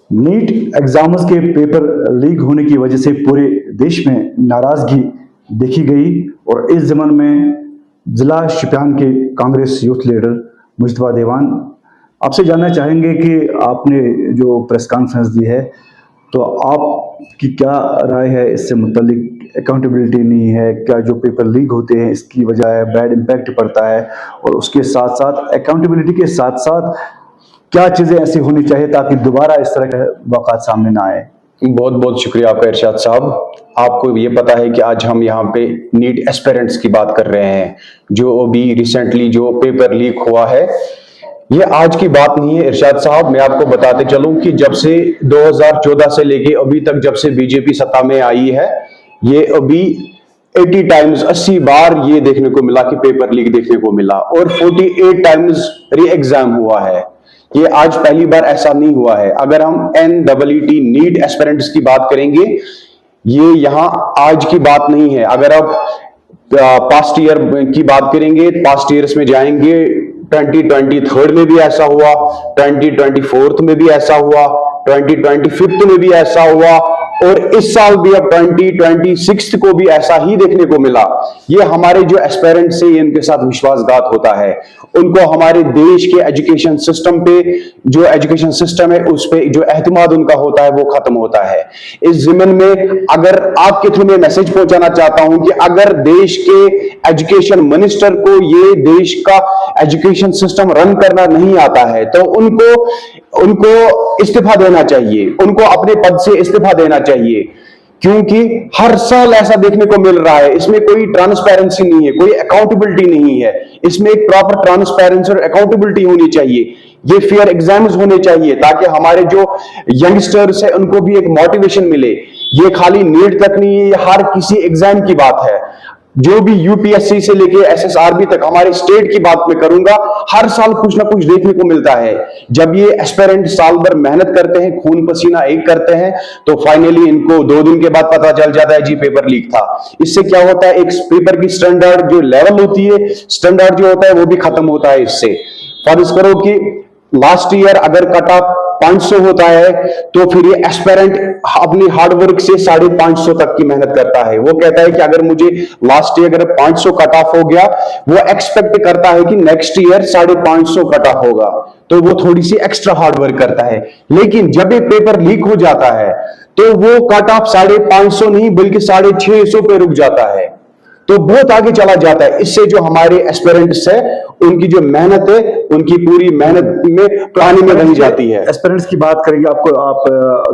NEET exams के paper leak होने की वजह से पूरे देश में नाराजगी देखी गई और इस ज़मन में जिला शोपियान के कांग्रेस यूथ लीडर मुजतबा देवान आपसे जानना चाहेंगे कि आपने जो प्रेस कॉन्फ्रेंस दी है तो आपकी क्या राय है इससे मुतल्लिक। अकाउंटेबिलिटी नहीं है क्या, जो पेपर लीक होते हैं इसकी वजह बैड इम्पैक्ट पड़ता है और उसके साथ साथ अकाउंटेबिलिटी के साथ साथ क्या चीज़ें ऐसी होनी चाहिए ताकि दोबारा इस तरह के वाक़ात सामने ना आए। बहुत बहुत शुक्रिया आपका इरशाद साहब। आपको ये पता है कि आज हम यहाँ पे नीट एस्पिरेंट्स की बात कर रहे हैं, जो अभी रिसेंटली जो पेपर लीक हुआ है। ये आज की बात नहीं है इरशाद साहब, मैं आपको बताते चलूं कि जब से 2014 से लेके अभी तक, जब से बीजेपी सत्ता में आई है, ये अभी 80 टाइम्स 80 बार ये देखने को मिला कि पेपर लीक देखने को मिला और 48 टाइम्स री एग्जाम हुआ है। ये आज पहली बार ऐसा नहीं हुआ है। अगर हम NEET नीट एस्पिरेंट्स की बात करेंगे, ये यहाँ आज की बात नहीं है। अगर आप पास्ट ईयर की बात करेंगे, पास्ट ईयर्स में जाएंगे, 2023 में भी ऐसा हुआ, 2024 में भी ऐसा हुआ, 2025 में भी ऐसा हुआ और इस साल भी अब 2026 को भी ऐसा ही देखने को मिला। ये हमारे जो एस्पिरेंट्स से इनके साथ विश्वासघात होता है। उनको हमारे देश के एजुकेशन सिस्टम पे, जो एजुकेशन सिस्टम है उस पे जो एतमाद उनका होता है वो खत्म होता है। इस ज़िमन में अगर आपके थ्रू में मैसेज पहुंचाना चाहता हूं कि अगर देश के एजुकेशन मिनिस्टर को ये देश का एजुकेशन सिस्टम रन करना नहीं आता है तो उनको इस्तीफा देना चाहिए, उनको अपने पद से इस्तीफा देना चाहिए, क्योंकि हर साल ऐसा देखने को मिल रहा है। इसमें कोई ट्रांसपेरेंसी नहीं है, कोई अकाउंटेबिलिटी नहीं है। इसमें एक प्रॉपर ट्रांसपेरेंसी और अकाउंटेबिलिटी होनी चाहिए। ये फेयर एग्जाम्स होने चाहिए ताकि हमारे जो यंगस्टर्स है उनको भी एक मोटिवेशन मिले। ये खाली नीट तक नहीं है, ये हर किसी एग्जाम की बात है। जो भी UPSC से लेके SSRB तक, हमारे स्टेट की बात मैं करूंगा, हर साल कुछ ना कुछ देखने को मिलता है। जब ये एस्पिरेंट साल भर मेहनत करते हैं, खून पसीना एक करते हैं, तो फाइनली इनको 2 दिन के बाद पता चल जाता है जी पेपर लीक था। इससे क्या होता है, एक पेपर की स्टैंडर्ड जो लेवल होती है, स्टैंडर्ड जो होता है वो भी खत्म होता है। इससे फर्ज करो कि लास्ट ईयर अगर कट ऑफ 500 होता है तो फिर ये एस्पिरेंट अपनी हार्डवर्क से 550 तक की मेहनत करता है। वो कहता है कि अगर मुझे लास्ट ईयर अगर 500 कट ऑफ हो गया, वो एक्सपेक्ट करता है कि नेक्स्ट ईयर 550 कट ऑफ होगा, तो वो थोड़ी सी एक्स्ट्रा हार्डवर्क करता है। लेकिन जब ये पेपर लीक हो जाता है तो वो कट ऑफ 550 नहीं बल्कि 650 पे रुक जाता है, तो बहुत आगे चला जाता है। इससे जो हमारे एस्पिरेंट्स है उनकी जो मेहनत है, उनकी पूरी मेहनत में पानी में रह जाती है। एस्पिरेंट्स की बात करेंगे, आप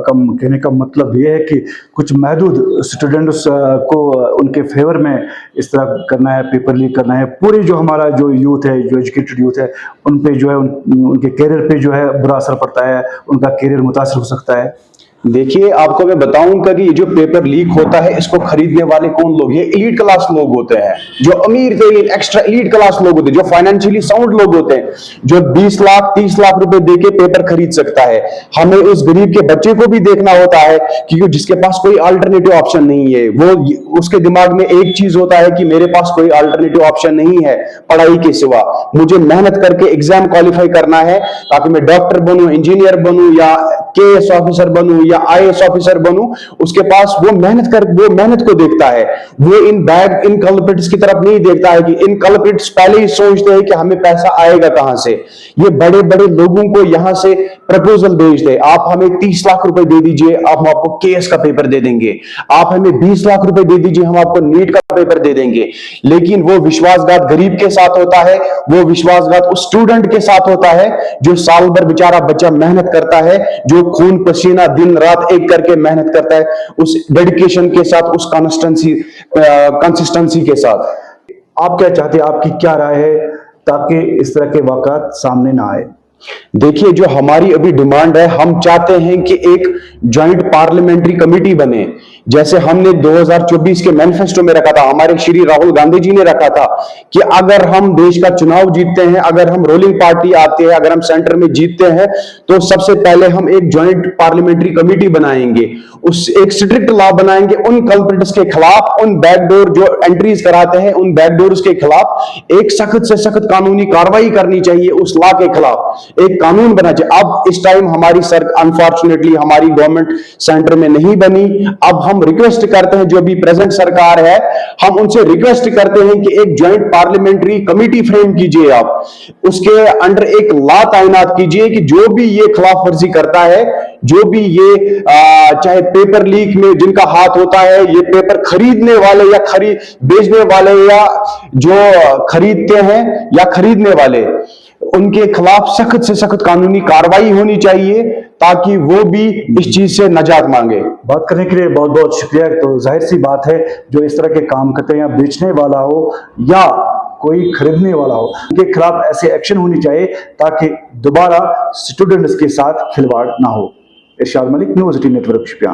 कम कहने का मतलब ये है कि कुछ महदूद स्टूडेंट्स को उनके फेवर में इस तरह करना है, पेपर लीक करना है। पूरी जो हमारा जो यूथ है, जो एजुकेटेड यूथ है, उन पे जो है उनके कैरियर पे जो है बुरा असर पड़ता है, उनका कैरियर मुतासर हो सकता है। देखिए, आपको मैं बताऊंगा कि ये जो पेपर लीक होता है इसको खरीदने वाले कौन लोग, ये एलीट क्लास लोग होते हैं, जो अमीर थे, एक्स्ट्रा एलीट क्लास लोग होते हैं, जो फाइनेंशियली साउंड लोग होते हैं, जो 20 लाख 30 लाख रुपए देके पेपर खरीद सकता है। हमें उस गरीब के बच्चे को भी देखना होता है, क्योंकि जिसके पास कोई अल्टरनेटिव ऑप्शन नहीं है, वो उसके दिमाग में एक चीज होता है कि मेरे पास कोई अल्टरनेटिव ऑप्शन नहीं है पढ़ाई के सिवा, मुझे मेहनत करके एग्जाम क्वालिफाई करना है ताकि मैं डॉक्टर बनूं, इंजीनियर बनूं या KS ऑफिसर बनूं या IAS ऑफिसर बनूं। उसके पास वो मेहनत को देखता है, वो इन कल्प्रिट्स की तरफ नहीं देखता है कि इन कल्प्रिट्स पहले ही सोचते हैं कि हमें पैसा आएगा कहां से। ये बड़े बड़े लोगों को यहां से प्रपोजल भेजते हैं, आप हमें 30 लाख रुपए दे दीजिए, हम आपको KS का पेपर दे देंगे, आप हमें 20 लाख रुपए दे दीजिए, हम आपको नीट का पेपर दे देंगे। लेकिन वो विश्वासघात गरीब के साथ होता है, वो विश्वासघात उस स्टूडेंट के साथ होता है जो साल भर बेचारा बच्चा मेहनत करता है, जो खून पसीना दिन रात एक करके मेहनत करता है, उस डेडिकेशन के साथ, उस कंसिस्टेंसी के साथ। आप क्या चाहते हैं, आपकी क्या राय है ताकि इस तरह के वाक़ात सामने ना आए? देखिए, जो हमारी अभी डिमांड है, हम चाहते हैं कि एक ज्वाइंट पार्लियामेंट्री कमेटी बने, जैसे हमने 2024 के मैनिफेस्टो में रखा था, हमारे श्री राहुल गांधी जी ने रखा था कि अगर हम देश का चुनाव जीतते हैं, अगर हम रूलिंग पार्टी आते हैं, अगर हम सेंटर में जीतते हैं, तो सबसे पहले हम एक ज्वाइंट पार्लियामेंट्री कमेटी बनाएंगे उस एक स्ट्रिक्ट लॉ बनाएंगे उन कल्प्रिट्स के खिलाफ, उन बैकडोर जो एंट्रीज कराते हैं उन बैकडोर्स के खिलाफ एक सख्त से सख्त कानूनी कार्रवाई करनी चाहिए। उस लॉ के खिलाफ एक कानून बना चाहिए। अब इस टाइम हमारी अनफॉर्चुनेटली हमारी गवर्नमेंट सेंटर में नहीं बनी। अब हम रिक्वेस्ट करते हैं, जो भी प्रेजेंट सरकार है, हम उनसे रिक्वेस्ट करते हैं कि एक ज्वाइंट पार्लियामेंट्री कमेटी फ्रेम कीजिए आप, उसके अंडर एक लॉ तैनात कीजिए कि जो भी ये खिलाफ वर्जी करता है, जो भी ये चाहे पेपर लीक में जिनका हाथ होता है, ये पेपर खरीदने वाले या बेचने वाले या जो खरीदते हैं या खरीदने वाले, उनके खिलाफ सख्त से सख्त कानूनी कार्रवाई होनी चाहिए ताकि वो भी इस चीज से नजात मांगे। बात करने के लिए बहुत बहुत शुक्रिया। तो जाहिर सी बात है, जो इस तरह के काम करते हैं, या बेचने वाला हो या कोई खरीदने वाला हो, उनके खिलाफ ऐसे एक्शन होनी चाहिए ताकि दोबारा स्टूडेंट्स के साथ खिलवाड़ ना हो। इरशाद मलिक, न्यूज़ 18 नेटवर्क, शुपियां।